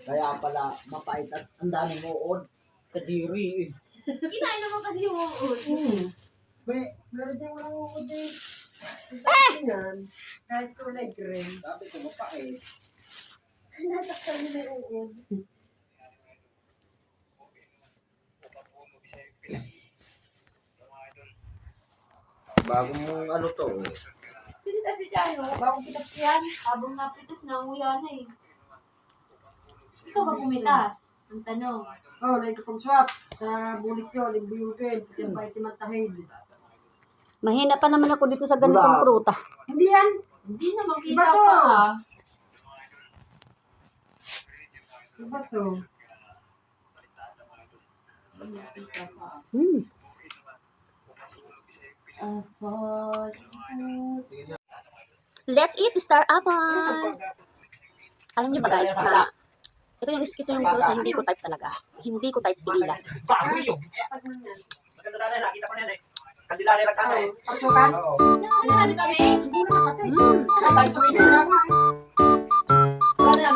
Kaya pala, mapait at ang daming uod. Kadiri eh. Kinain naman kasi yung uod. Meron din walang uod eh. Yan. Kahit kulay green. Sabi ko, mapait. Nasaktan niya may uod. Bagong ano to. Pinitas si Chano. Bagong pitas yan. Habang napitas na, umuya na eh. Ikaw ba pumitas? Ang tanong. Oh, like itong swap. Sa bulik yun, limbiyukin. Pati ang bait timantahid. Mahina pa naman ako dito sa ganitong prutas. Hindi yan. Hindi na makita Iba to. pa ah. Diba to? Hmm. Let's eat star apple. Alam niyo ba guys, na ito yung fruit na hindi ko type talaga. Hindi ko type tigilan. Bago yun. Maganda sana, nakita ko na yan eh. Kandila rin nagsama eh. Pagsukan? Oo. Pinahali kami. Hindi mo nakatay. Nakatay sa winner na nga eh. Wala yan,